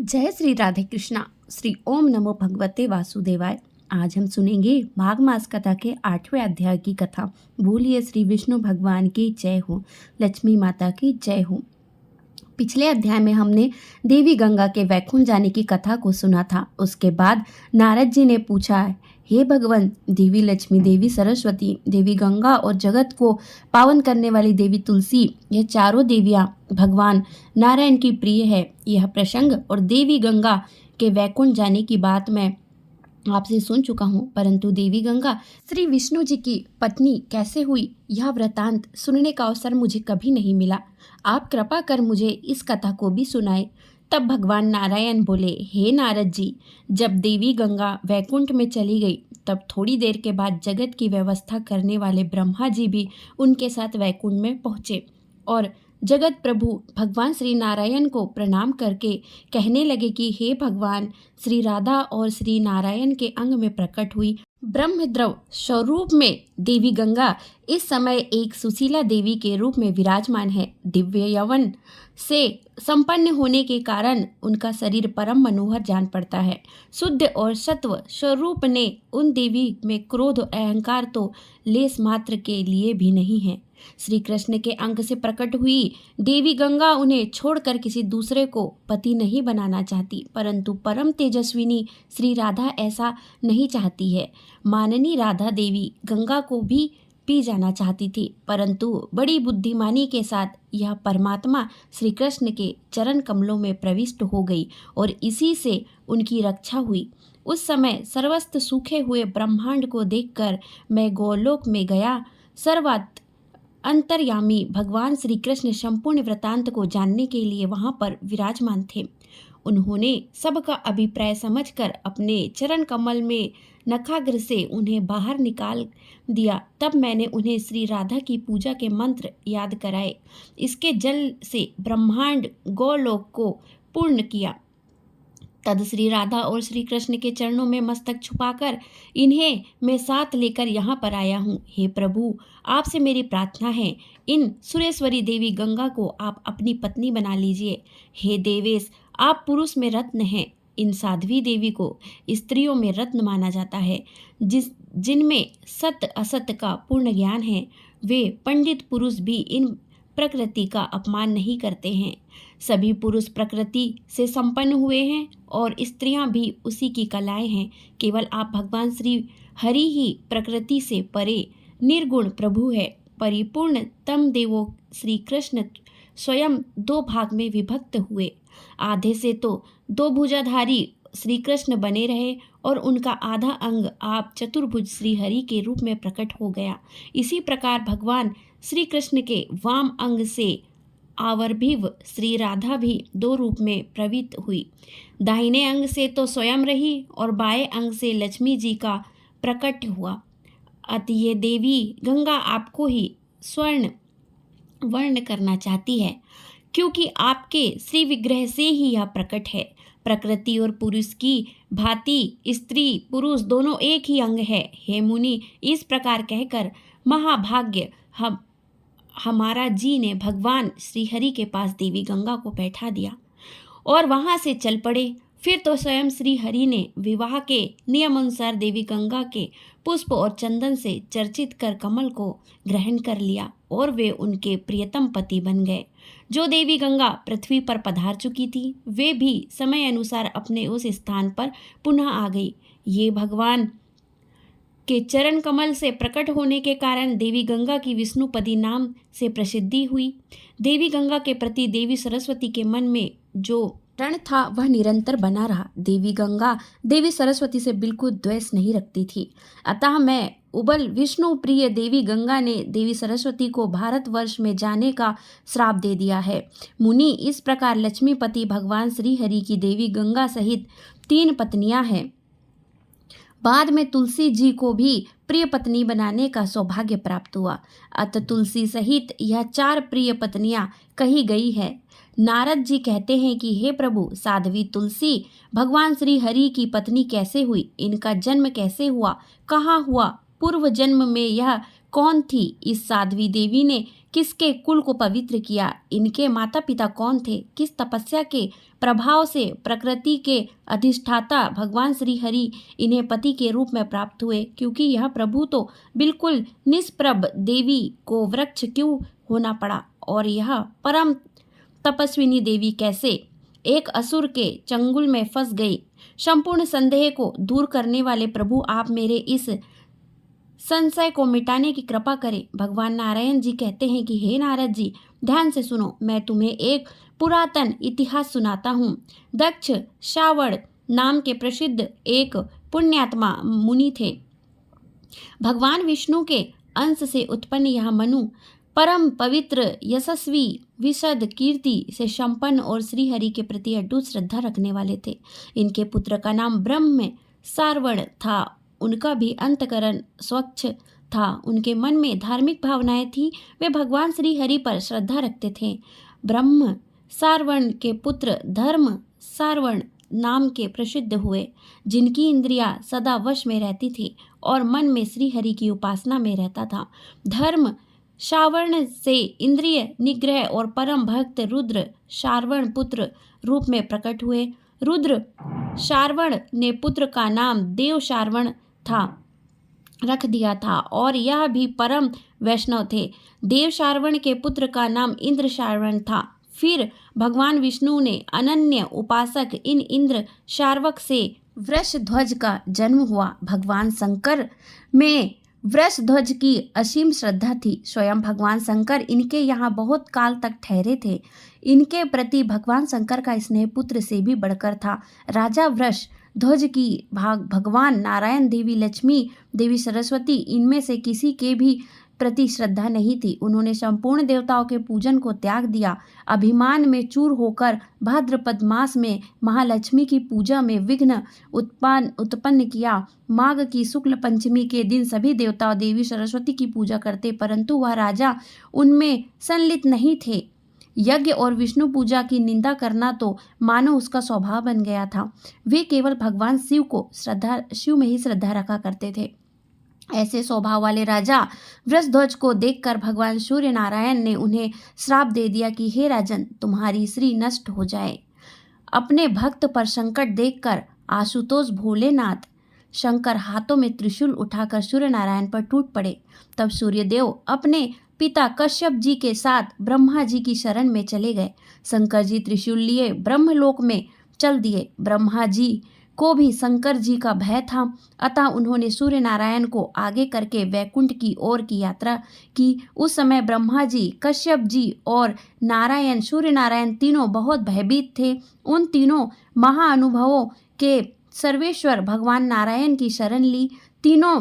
जय श्री राधे कृष्णा। श्री ओम नमो भगवते वासुदेवाय। आज हम सुनेंगे माघ मास कथा के 8वें अध्याय की कथा। बोलिए श्री विष्णु भगवान की जय हो, लक्ष्मी माता की जय हो। पिछले अध्याय में हमने देवी गंगा के वैकुंठ जाने की कथा को सुना था। उसके बाद नारद जी ने पूछा, हे भगवान, देवी लक्ष्मी, देवी सरस्वती, देवी गंगा और जगत को पावन करने वाली देवी तुलसी, यह चारों देवियां भगवान नारायण की प्रिय है। यह प्रसंग और देवी गंगा के वैकुंठ जाने की बात मैं आपसे सुन चुका हूँ, परंतु देवी गंगा श्री विष्णु जी की पत्नी कैसे हुई, यह वृतांत सुनने का अवसर मुझे कभी नहीं मिला। आप कृपा कर मुझे इस कथा को भी सुनाए। तब भगवान नारायण बोले, हे नारद जी, जब देवी गंगा वैकुंठ में चली गई, तब थोड़ी देर के बाद जगत की व्यवस्था करने वाले ब्रह्मा जी भी उनके साथ वैकुंठ में पहुँचे और जगत प्रभु भगवान श्री नारायण को प्रणाम करके कहने लगे कि हे भगवान, श्री राधा और श्री नारायण के अंग में प्रकट हुई ब्रह्मद्रव स्वरूप में देवी गंगा इस समय एक सुशीला देवी के रूप में विराजमान है। दिव्य यौवन से संपन्न होने के कारण उनका शरीर परम मनोहर जान पड़ता है। शुद्ध और सत्व स्वरूप ने उन देवी में क्रोध और अहंकार तो लेस मात्र के लिए भी नहीं है। श्री कृष्ण के अंग से प्रकट हुई देवी गंगा उन्हें छोड़कर किसी दूसरे को पति नहीं बनाना चाहती, परंतु परम तेजस्विनी श्री राधा ऐसा नहीं चाहती है। माननी राधा देवी गंगा को भी पी जाना चाहती थी, परंतु बड़ी बुद्धिमानी के साथ यह परमात्मा श्री कृष्ण के चरण कमलों में प्रविष्ट हो गई और इसी से उनकी रक्षा हुई। उस समय सर्वस्त्र सूखे हुए ब्रह्मांड को देखकर मैं गोलोक में गया। सर्वात अंतर्यामी भगवान श्री कृष्ण संपूर्ण वृतांत को जानने के लिए वहां पर विराजमान थे। उन्होंने सबका अभिप्राय समझकर अपने चरण कमल में नखाग्र से उन्हें बाहर निकाल दिया। तब मैंने उन्हें श्री राधा की पूजा के मंत्र याद कराए। इसके जल से ब्रह्मांड गोलोक को पूर्ण किया। तद श्री राधा और श्री कृष्ण के चरणों में मस्तक छुपाकर इन्हें मैं साथ लेकर यहाँ पर आया हूँ। हे प्रभु, आपसे मेरी प्रार्थना है, इन सुरेश्वरी देवी गंगा को आप अपनी पत्नी बना लीजिए। हे देवेश, आप पुरुष में रत्न हैं। इन साध्वी देवी को स्त्रियों में रत्न माना जाता है। जिनमें सत्य असत्य का पूर्ण ज्ञान है, वे पंडित पुरुष भी इन प्रकृति का अपमान नहीं करते हैं। सभी पुरुष प्रकृति से संपन्न हुए हैं और स्त्रियां भी उसी की कलाएं हैं। केवल आप भगवान श्री हरि ही प्रकृति से परे निर्गुण प्रभु है। परिपूर्ण तम देवो श्री कृष्ण स्वयं दो भाग में विभक्त हुए। आधे से तो दो भुजाधारी श्री कृष्ण बने रहे और उनका आधा अंग आप चतुर्भुज श्री हरि के रूप में प्रकट हो गया। इसी प्रकार भगवान श्री कृष्ण के वाम अंग से आवर्भिव श्री राधा भी दो रूप में प्रवित हुई। दाहिने अंग से तो स्वयं रही और बाएं अंग से लक्ष्मी जी का प्रकट हुआ। अतः ये देवी गंगा आपको ही स्वर्ण वर्ण करना चाहती है, क्योंकि आपके श्री विग्रह से ही यह प्रकट है। प्रकृति और पुरुष की भांति स्त्री पुरुष दोनों एक ही अंग है। हे मुनि, इस प्रकार कहकर महाभाग्य हमारा जी ने भगवान श्री हरि के पास देवी गंगा को बैठा दिया और वहां से चल पड़े। फिर तो स्वयं श्री हरि ने विवाह के नियम अनुसार देवी गंगा के पुष्प और चंदन से चर्चित कर कमल को ग्रहण कर लिया और वे उनके प्रियतम पति बन गए। जो देवी गंगा पृथ्वी पर पधार चुकी थी, वे भी समय अनुसार अपने उस स्थान पर पुनः आ गई। ये भगवान के चरण कमल से प्रकट होने के कारण देवी गंगा की विष्णुपदी नाम से प्रसिद्धि हुई। देवी गंगा के प्रति देवी सरस्वती के मन में जो ऋण था वह निरंतर बना रहा। देवी गंगा देवी सरस्वती से बिल्कुल द्वेष नहीं रखती थी। अतः मैं उबल विष्णु प्रिय देवी गंगा ने देवी सरस्वती को भारतवर्ष में जाने का श्राप दे दिया है। मुनि, इस प्रकार लक्ष्मीपति भगवान श्री हरि की देवी गंगा सहित 3 पत्नियां हैं। बाद में तुलसी जी को भी प्रिय पत्नी बनाने का सौभाग्य प्राप्त हुआ। अतः तुलसी सहित यह 4 प्रिय पत्नियां कही गई है। नारद जी कहते हैं कि हे प्रभु, साध्वी तुलसी भगवान श्री हरि की पत्नी कैसे हुई, इनका जन्म कैसे हुआ, कहाँ हुआ, पूर्व जन्म में यह कौन थी। इस साध्वी देवी ने किसके कुल को पवित्र किया, इनके माता पिता कौन थे, किस तपस्या के प्रभाव से प्रकृति के अधिष्ठाता भगवान श्री हरि इन्हें पति के रूप में प्राप्त हुए, क्योंकि यह प्रभु तो बिल्कुल निष्प्रभ देवी को वृक्ष क्यों होना पड़ा, और यह परम तपस्विनी देवी कैसे एक असुर के चंगुल में फंस गई। संपूर्ण संदेह को दूर करने वाले प्रभु, आप मेरे इस संशय को मिटाने की कृपा करें। भगवान नारायण जी कहते हैं कि हे नारद जी, ध्यान से सुनो, मैं तुम्हें एक पुरातन इतिहास सुनाता हूँ। दक्ष श्रावण नाम के प्रसिद्ध एक पुण्यात्मा मुनि थे। भगवान विष्णु के अंश से उत्पन्न यह मनु परम पवित्र, यशस्वी, विशद कीर्ति से संपन्न और श्रीहरि के प्रति अटूट श्रद्धा रखने वाले थे। इनके पुत्र का नाम ब्रह्म सारवण था। उनका भी अंतकरण स्वच्छ था। उनके मन में धार्मिक भावनाएं थी। वे भगवान श्री हरि पर श्रद्धा रखते थे। ब्रह्म सारवण के पुत्र धर्म सारवण नाम के प्रसिद्ध हुए, जिनकी इंद्रियां सदा वश में रहती थी और मन में श्री हरि की उपासना में रहता था। धर्म श्रावण से इंद्रिय निग्रह और परम भक्त रुद्र शारवण पुत्र रूप में प्रकट हुए। रुद्र शारवण ने पुत्र का नाम देव शारवण था रख दिया था और यह भी परम वैष्णव थे। देव शारवण के पुत्र का नाम इंद्र शारवण था। फिर भगवान विष्णु ने अनन्य उपासक इन इंद्र शार्वक से वृषध्वज का जन्म हुआ। भगवान शंकर में वृषध्वज की असीम श्रद्धा थी। स्वयं भगवान शंकर इनके यहाँ बहुत काल तक ठहरे थे। इनके प्रति भगवान शंकर का स्नेह पुत्र से भी बढ़कर था। राजा वृषध्वज की भगवान नारायण, देवी लक्ष्मी, देवी सरस्वती, इनमें से किसी के भी प्रति श्रद्धा नहीं थी। उन्होंने संपूर्ण देवताओं के पूजन को त्याग दिया। अभिमान में चूर होकर भाद्रपद मास में महालक्ष्मी की पूजा में विघ्न उत्पन्न किया। माघ की शुक्ल पंचमी के दिन सभी देवताओं देवी सरस्वती की पूजा करते, परंतु वह राजा उनमें संलिप्त नहीं थे। यज्ञ और विष्णु पूजा की निंदा करना तो मानो उसका स्वभाव बन गया था। वे केवल भगवान शिव में ही श्रद्धा रखा करते थे। ऐसे स्वभाव वाले राजा वृषध्वज को देखकर भगवान सूर्य नारायण ने उन्हें श्राप दे दिया कि हे राजन, तुम्हारी श्री नष्ट हो जाए। अपने भक्त पर संकट देखकर आशुतोष भोलेनाथ शंकर हाथों में त्रिशूल उठाकर सूर्य नारायण पर टूट पड़े। तब सूर्यदेव अपने पिता कश्यप जी के साथ ब्रह्मा जी की शरण में चले गए। शंकर जी त्रिशूल लिए ब्रह्मलोक में चल दिए। ब्रह्मा जी को भी शंकर जी का भय था, अतः उन्होंने सूर्य नारायण को आगे करके वैकुंठ की ओर की यात्रा की। उस समय ब्रह्मा जी, कश्यप जी और नारायण, सूर्य नारायण तीनों बहुत भयभीत थे। उन तीनों महाअनुभवों के सर्वेश्वर भगवान नारायण की शरण ली। तीनों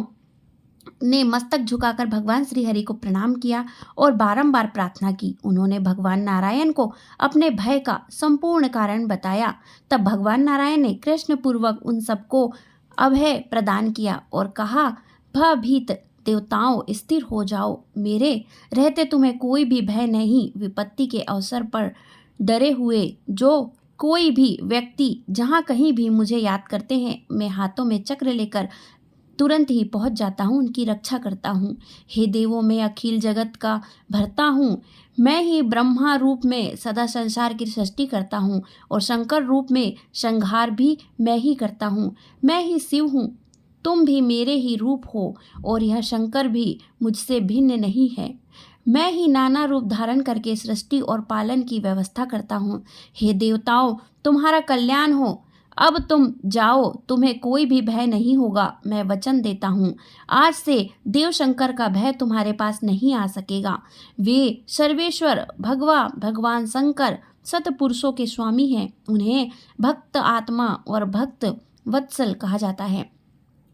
ने मस्तक झुकाकर भगवान श्री हरि को प्रणाम किया और बारंबार प्रार्थना की। उन्होंने भगवान नारायण को अपने भय का संपूर्ण कारण बताया। तब भगवान नारायण ने कृष्ण पूर्वक उन सबको अभय प्रदान किया और कहा, भयभीत देवताओं, स्थिर हो जाओ। मेरे रहते तुम्हें कोई भी भय नहीं। विपत्ति के अवसर पर डरे हुए जो कोई भी व्यक्ति जहाँ कहीं भी मुझे याद करते हैं, मैं हाथों में चक्र लेकर तुरंत ही पहुंच जाता हूँ, उनकी रक्षा करता हूँ। हे देवों, मैं अखिल जगत का भरता हूँ। मैं ही ब्रह्मा रूप में सदा संसार की सृष्टि करता हूँ और शंकर रूप में संहार भी मैं ही करता हूँ। मैं ही शिव हूँ, तुम भी मेरे ही रूप हो और यह शंकर भी मुझसे भिन्न नहीं है। मैं ही नाना रूप धारण करके सृष्टि और पालन की व्यवस्था करता हूँ। हे देवताओं, तुम्हारा कल्याण हो। अब तुम जाओ, तुम्हें कोई भी भय नहीं होगा। मैं वचन देता हूँ, आज से देव शंकर का भय तुम्हारे पास नहीं आ सकेगा। वे सर्वेश्वर भगवान शंकर सतपुरुषों के स्वामी हैं। उन्हें भक्त आत्मा और भक्त वत्सल कहा जाता है।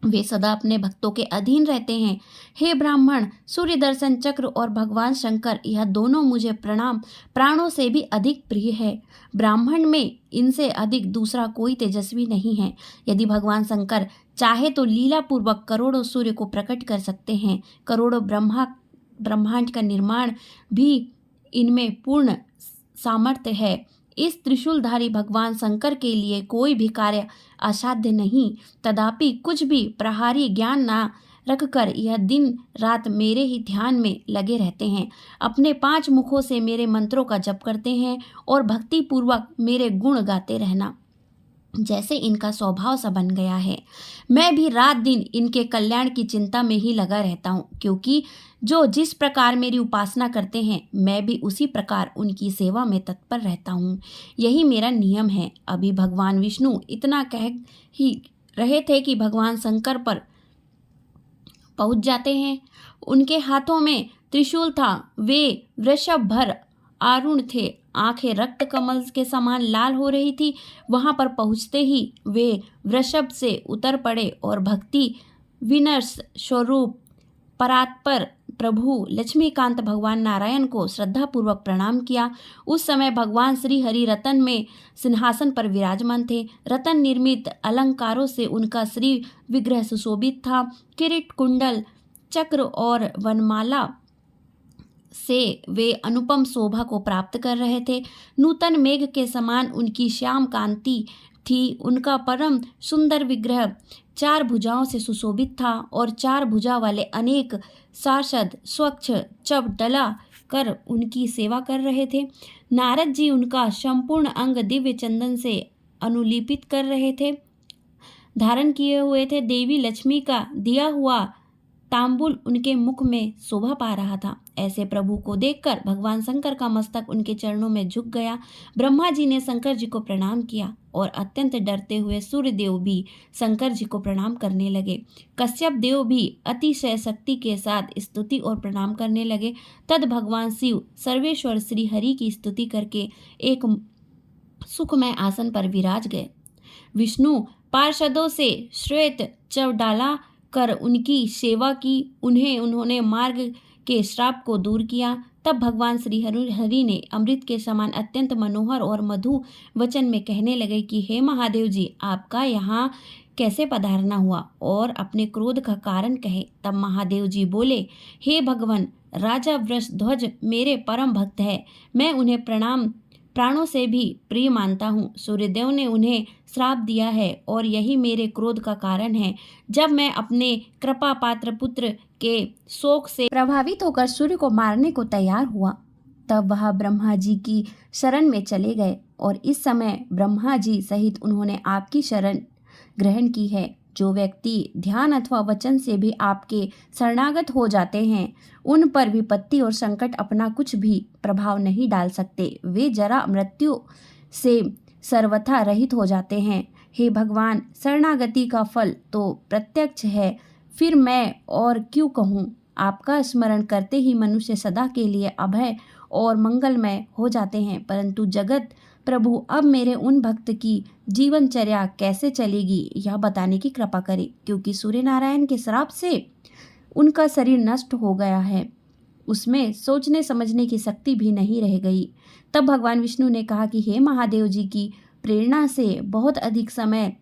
वे सदा अपने भक्तों के अधीन रहते हैं। हे ब्राह्मण, सूर्य दर्शन चक्र और भगवान शंकर, यह दोनों मुझे प्राणों से भी अधिक प्रिय है। ब्राह्मण में इनसे अधिक दूसरा कोई तेजस्वी नहीं है। यदि भगवान शंकर चाहे तो लीला पूर्वक करोड़ों सूर्य को प्रकट कर सकते हैं। करोड़ों ब्रह्मांड का निर्माण भी इनमें पूर्ण सामर्थ्य है। इस त्रिशूलधारी भगवान शंकर के लिए कोई भी कार्य असाध्य नहीं। तथापि कुछ भी प्रहारी ज्ञान न रखकर यह दिन रात मेरे ही ध्यान में लगे रहते हैं। अपने 5 मुखों से मेरे मंत्रों का जप करते हैं और भक्ति पूर्वक मेरे गुण गाते रहना, जैसे इनका स्वभाव सा बन गया है। मैं भी रात दिन इनके कल्याण की चिंता में ही लगा रहता हूँ, क्योंकि जो जिस प्रकार मेरी उपासना करते हैं मैं भी उसी प्रकार उनकी सेवा में तत्पर रहता हूँ। यही मेरा नियम है। अभी भगवान विष्णु इतना कह ही रहे थे कि भगवान शंकर पर पहुंच जाते हैं। उनके हाथों में त्रिशूल था, वे वृषभ भर आरूढ़ थे, आंखें रक्त कमल के समान लाल हो रही थी। वहां पर पहुंचते ही वे वृषभ से उतर पड़े और भक्ति विनर्स स्वरूप परात्पर प्रभु लक्ष्मीकांत भगवान नारायण को श्रद्धापूर्वक प्रणाम किया। उस समय भगवान श्री हरि रतन में सिंहासन पर विराजमान थे। रतन निर्मित अलंकारों से उनका श्री विग्रह सुशोभित था। किरीट, कुंडल, चक्र और वनमाला से वे अनुपम शोभा को प्राप्त कर रहे थे। नूतन मेघ के समान उनकी श्याम कांति थी। उनका परम सुंदर विग्रह 4 भुजाओं से सुशोभित था और 4 भुजा वाले अनेक पार्षद स्वच्छ चप डला कर उनकी सेवा कर रहे थे। नारद जी उनका संपूर्ण अंग दिव्य चंदन से अनुलिपित कर रहे थे, धारण किए हुए थे। देवी लक्ष्मी का दिया हुआ तांबुल उनके मुख में शोभा पा रहा था। ऐसे प्रभु को देखकर भगवान शंकर का मस्तक उनके चरणों में झुक गया। ब्रह्मा जी ने शंकर जी को प्रणाम किया और अत्यंत डरते हुए सूर्य देव भी शंकर जी को प्रणाम करने लगे। कश्यप देव भी अतिशय शक्ति के साथ स्तुति और प्रणाम करने लगे। तद भगवान शिव सर्वेश्वर श्री हरि की स्तुति करके एक सुखमय आसन पर विराज गए। विष्णु पार्षदों से श्वेत चवडाला कर उनकी सेवा की। उन्होंने मार्ग के श्राप को दूर किया। तब भगवान श्री हरि ने अमृत के समान अत्यंत मनोहर और मधु वचन में कहने लगे कि हे महादेव जी, आपका यहाँ कैसे पधारना हुआ और अपने क्रोध का कारण कहे। तब महादेव जी बोले, हे भगवान, राजा वृषध्वज मेरे परम भक्त है। मैं उन्हें प्राणों से भी प्रिय मानता हूँ। सूर्यदेव ने उन्हें श्राप दिया है और यही मेरे क्रोध का कारण है। जब मैं अपने कृपा पात्र पुत्र के शोक से प्रभावित होकर सूर्य को मारने को तैयार हुआ, तब वह ब्रह्मा जी की शरण में चले गए और इस समय ब्रह्मा जी सहित उन्होंने आपकी शरण ग्रहण की है। जो व्यक्ति ध्यान अथवा वचन से भी आपके शरणागत हो जाते हैं, उन पर विपत्ति और संकट अपना कुछ भी प्रभाव नहीं डाल सकते। वे जरा मृत्यु से सर्वथा रहित हो जाते हैं। हे भगवान, शरणागति का फल तो प्रत्यक्ष है, फिर मैं और क्यों कहूँ। आपका स्मरण करते ही मनुष्य सदा के लिए अभय और मंगलमय हो जाते हैं। परंतु जगत प्रभु अब मेरे उन भक्त की जीवनचर्या कैसे चलेगी यह बताने की कृपा करें, क्योंकि सूर्य नारायण के श्राप से उनका शरीर नष्ट हो गया है। उसमें सोचने समझने की शक्ति भी नहीं रह गई। तब भगवान विष्णु ने कहा कि हे महादेव जी की प्रेरणा से बहुत अधिक समय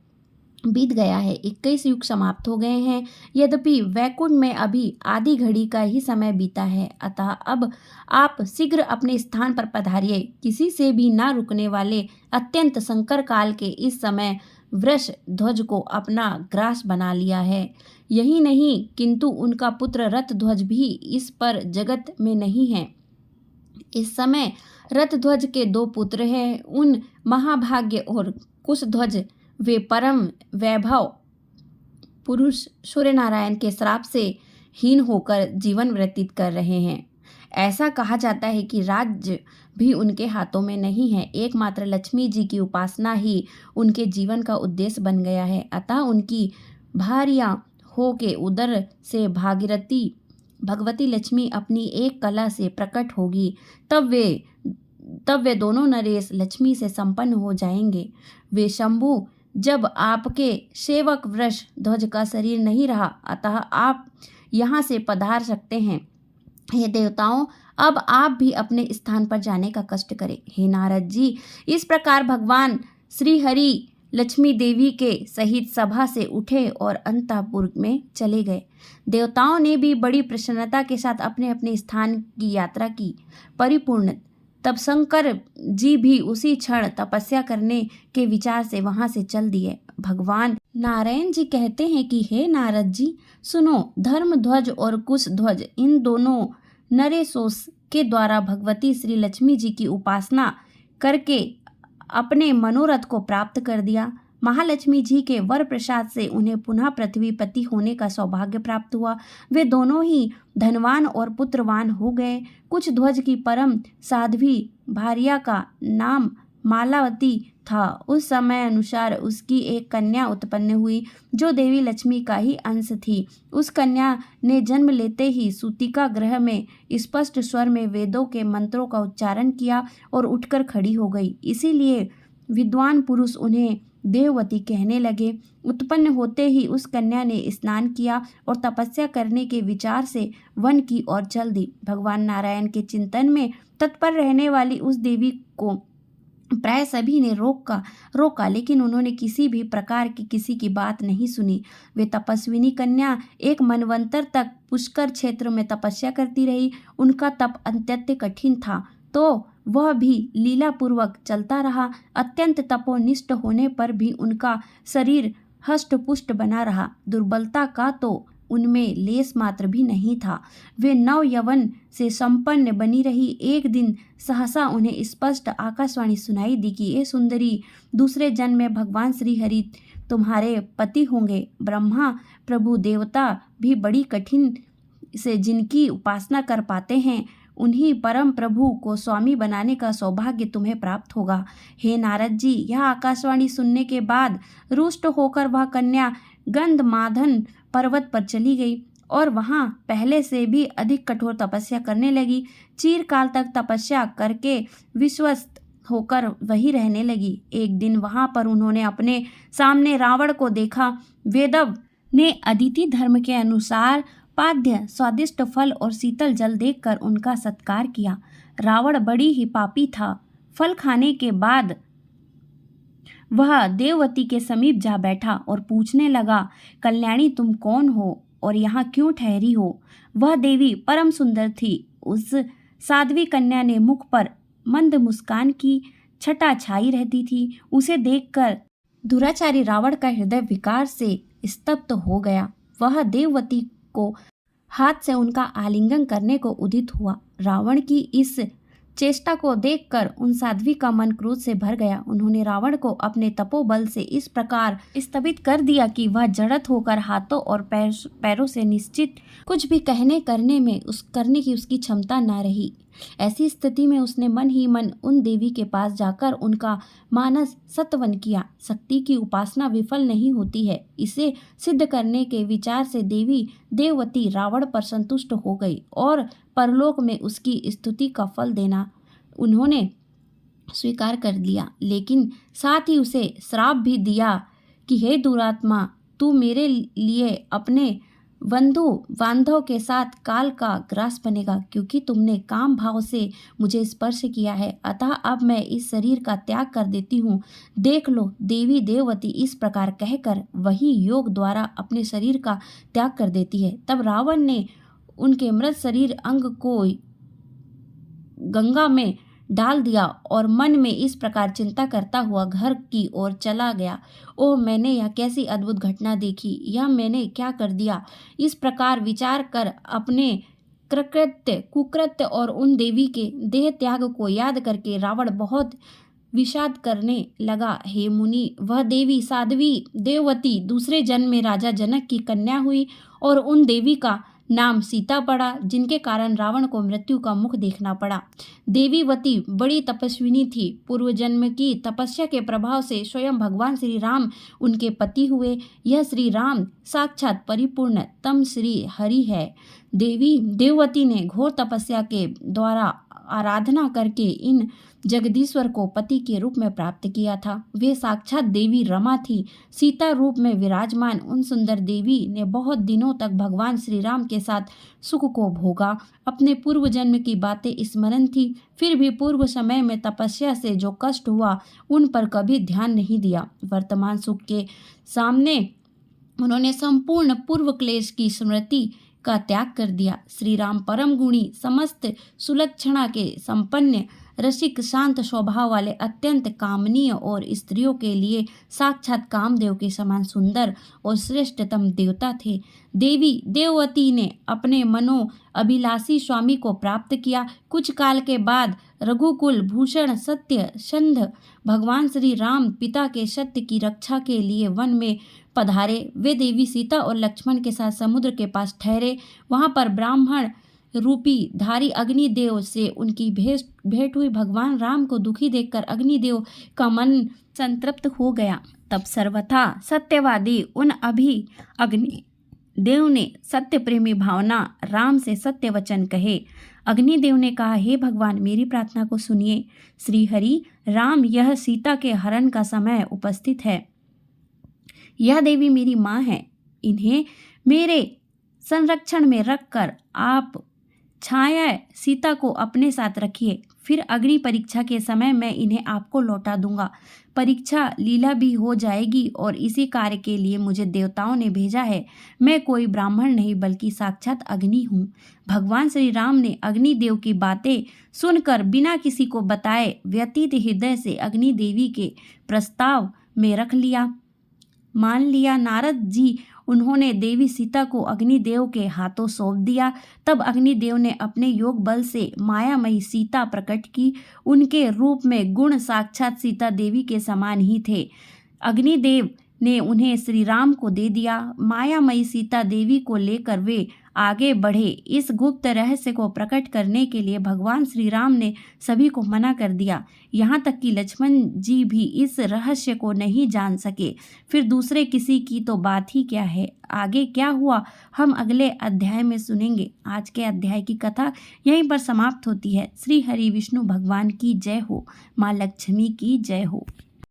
बीत गया है, 21 युग समाप्त हो गए हैं। यद्यपि वैकुंठ में अभी आधी घड़ी का ही समय बीता है, अतः अब आप शीघ्र अपने स्थान पर पधारिए। किसी से भी ना रुकने वाले अत्यंत संकर काल के इस समय वृषध्वज को अपना ग्रास बना लिया है। यही नहीं, किंतु उनका पुत्र रथध्वज भी इस पर जगत में नहीं है। इस समय रथध्वज के 2 पुत्र हैं। उन महाभाग्य और कुशध्वज वे परम वैभव पुरुष सूर्य नारायण के श्राप से हीन होकर जीवन व्यतीत कर रहे हैं। ऐसा कहा जाता है कि राज्य भी उनके हाथों में नहीं है, एकमात्र लक्ष्मी जी की उपासना ही उनके जीवन का उद्देश्य बन गया है। अतः उनकी भार्या हो के उदर से भगवती लक्ष्मी अपनी एक कला से प्रकट होगी, तब वे दोनों नरेश लक्ष्मी से संपन्न हो जाएंगे। वे शंभु, जब आपके सेवक वृषध्वज का शरीर नहीं रहा, अतः आप यहाँ से पधार सकते हैं। हे देवताओं, अब आप भी अपने स्थान पर जाने का कष्ट करें। हे नारद जी, इस प्रकार भगवान श्री हरि लक्ष्मी देवी के सहित सभा से उठे और अंतःपुर में चले गए। देवताओं ने भी बड़ी प्रसन्नता के साथ अपने अपने स्थान की यात्रा की। परिपूर्ण तब शंकर जी भी उसी क्षण तपस्या करने के विचार से वहां से चल दिए। भगवान नारायण जी कहते हैं कि हे नारद जी, सुनो, धर्म ध्वज और कुश ध्वज इन दोनों नरेशों के द्वारा भगवती श्री लक्ष्मी जी की उपासना करके अपने मनोरथ को प्राप्त कर दिया। महालक्ष्मी जी के वर प्रसाद से उन्हें पुनः पृथ्वीपति होने का सौभाग्य प्राप्त हुआ। वे दोनों ही धनवान और पुत्रवान हो गए। कुछ ध्वज की परम साध्वी भार्या का नाम मालावती था। उस समय अनुसार उसकी एक कन्या उत्पन्न हुई जो देवी लक्ष्मी का ही अंश थी। उस कन्या ने जन्म लेते ही सूतिका गृह में स्पष्ट स्वर में वेदों के मंत्रों का उच्चारण किया और उठकर खड़ी हो गई। इसीलिए विद्वान पुरुष उन्हें देववती कहने लगे। उत्पन्न होते ही उस कन्या ने स्नान किया और तपस्या करने के विचार से वन की ओर चल दी। भगवान नारायण के चिंतन में तत्पर रहने वाली उस देवी को प्राय सभी ने रोका, लेकिन उन्होंने किसी भी प्रकार की किसी की बात नहीं सुनी। वे तपस्विनी कन्या एक मनवंतर तक पुष्कर क्षेत्र में तपस्या करती रही। उनका तप अत्यंत कठिन था तो वह भी लीलापूर्वक चलता रहा। अत्यंत तपोनिष्ठ होने पर भी उनका शरीर हष्ट पुष्ट बना रहा। दुर्बलता का तो उनमें लेस मात्र भी नहीं था। वे नव यवन से संपन्न बनी रही। एक दिन सहसा उन्हें स्पष्ट आकाशवाणी सुनाई दी कि ये सुंदरी, दूसरे जन्म में भगवान श्री हरि तुम्हारे पति होंगे। ब्रह्मा प्रभु देवता भी बड़ी कठिन से जिनकी उपासना कर पाते हैं, उन्हीं परम प्रभु को स्वामी बनाने का सौभाग्य तुम्हें प्राप्त होगा। हे नारद जी, यह आकाशवाणी सुनने के बाद रुष्ट होकर वह कन्या गंधमादन पर्वत पर चली गई और वहां पहले से भी अधिक कठोर तपस्या करने लगी। चिरकाल तक तपस्या करके विश्वस्त होकर वही रहने लगी। एक दिन वहां पर उन्होंने अपने सामने रावण को देखा। वेदव ने अदिति धर्म के अनुसार पाद्य, स्वादिष्ट फल और शीतल जल देकर उनका सत्कार किया। रावण बड़ी ही पापी था। फल खाने के बाद वह देववती के समीप जा बैठा और पूछने लगा, कल्याणी, तुम कौन हो और यहाँ क्यों ठहरी हो? वह देवी परम सुंदर थी। उस साध्वी कन्या ने मुख पर मंद मुस्कान की छटा छाई रहती थी। उसे देखकर दुराचारी रावण का हृदय विकार से स्तब्ध हो गया। वह देववती को हाथ से उनका आलिंगन करने को उदित हुआ। रावण की इस चेष्टा को देखकर उन साध्वी का मन क्रोध से भर गया। उन्होंने रावण को अपने तपोबल से इस प्रकार स्तंभित कर दिया कि वह जड़त होकर हाथों और पैरों से निश्चित कुछ भी करने की उसकी क्षमता न रही। ऐसी स्थिति में उसने मन ही मन उन देवी के पास जाकर उनका मानस सत्वन किया। शक्ति की उपासना विफल नहीं होती है, इसे सिद्ध करने के विचार से देवी देववती रावण पर संतुष्ट हो गई और परलोक में उसकी स्तुति का फल देना उन्होंने स्वीकार कर लिया। लेकिन साथ ही उसे श्राप भी दिया कि हे दुरात्मा, तू मेरे लिए अपने बंधु बांधव के साथ काल का ग्रास बनेगा, क्योंकि तुमने काम भाव से मुझे स्पर्श किया है। अतः अब मैं इस शरीर का त्याग कर देती हूँ। देख लो। देवी देववती इस प्रकार कहकर वही योग द्वारा अपने शरीर का त्याग कर देती है। तब रावण ने उनके मृत शरीर अंग को गंगा में डाल दिया और मन में इस प्रकार चिंता करता हुआ घर की ओर चला गया। ओह, मैंने यह कैसी अद्भुत घटना देखी, यह मैंने क्या कर दिया। इस प्रकार विचार कर अपने कुकृत्य और उन देवी के देह त्याग को याद करके रावण बहुत विषाद करने लगा। हे मुनि, वह देवी साध्वी देववती दूसरे जन्म में राजा जनक की कन्या हुई और उन देवी का नाम सीता पड़ा, जिनके कारण रावण को मृत्यु का मुख देखना पड़ा। देवीवती बड़ी तपस्विनी थी। पूर्व जन्म की तपस्या के प्रभाव से स्वयं भगवान श्री राम उनके पति हुए। यह श्री राम साक्षात परिपूर्ण तम श्री हरि है। देवी देववती ने घोर तपस्या के द्वारा आराधना करके इन जगदीश्वर को पति के रूप में प्राप्त किया था। वे साक्षात देवी रमा थी। सीता रूप में विराजमान उन सुंदर देवी ने बहुत दिनों तक भगवान श्री राम के साथ सुख को भोगा। अपने पूर्व जन्म की बातें स्मरण थी, फिर भी पूर्व समय में तपस्या से जो कष्ट हुआ उन पर कभी ध्यान नहीं दिया। वर्तमान सुख के सामने उन्होंने संपूर्ण पूर्व क्लेश की स्मृति का त्याग कर दिया। श्री राम परम गुणी, समस्त सुलक्षणा के संपन्न, रसिक शांत स्वभाव वाले अत्यंत कामनीय और स्त्रियों के लिए साक्षात कामदेव के समान सुंदर और श्रेष्ठतम देवता थे। देवी देववती ने अपने मनो अभिलाषी स्वामी को प्राप्त किया। कुछ काल के बाद रघुकुल भूषण सत्य संध भगवान श्री राम पिता के सत्य की रक्षा के लिए वन में पधारे। वे देवी सीता और लक्ष्मण के साथ समुद्र के पास ठहरे। वहां पर ब्राह्मण रूपी धारी अग्निदेव से उनकी भेंट हुई। भगवान राम को दुखी देखकर अग्निदेव का मन संतृप्त हो गया। तब सर्वथा सत्यवादी उन अग्निदेव ने सत्य प्रेमी भावना राम से सत्य वचन कहे। अग्निदेव ने कहा, हे भगवान, मेरी प्रार्थना को सुनिए। श्री हरि राम, यह सीता के हरण का समय उपस्थित है। यह देवी मेरी माँ है। इन्हें मेरे संरक्षण में रखकर आप छाया सीता को अपने साथ रखिए। फिर अग्नि परीक्षा के समय मैं इन्हें आपको लौटा दूंगा। परीक्षा लीला भी हो जाएगी और इसी कार्य के लिए मुझे देवताओं ने भेजा है। मैं कोई ब्राह्मण नहीं बल्कि साक्षात अग्नि हूँ। भगवान श्री राम ने अग्निदेव की बातें सुनकर बिना किसी को बताए व्यतीत हृदय से अग्नि देवी के प्रस्ताव में मान लिया। नारद जी उन्होंने देवी सीता को अग्निदेव के हाथों सौंप दिया। तब अग्निदेव ने अपने योग बल से मायामयी सीता प्रकट की। उनके रूप में गुण साक्षात सीता देवी के समान ही थे। अग्निदेव ने उन्हें श्री राम को दे दिया। मायामयी सीता देवी को लेकर वे आगे बढ़े। इस गुप्त रहस्य को प्रकट करने के लिए भगवान श्री राम ने सभी को मना कर दिया। यहाँ तक कि लक्ष्मण जी भी इस रहस्य को नहीं जान सके। फिर दूसरे किसी की तो बात ही क्या है। आगे क्या हुआ हम अगले अध्याय में सुनेंगे। आज के अध्याय की कथा यहीं पर समाप्त होती है। श्री हरि विष्णु भगवान की जय हो। माँ लक्ष्मी की जय हो।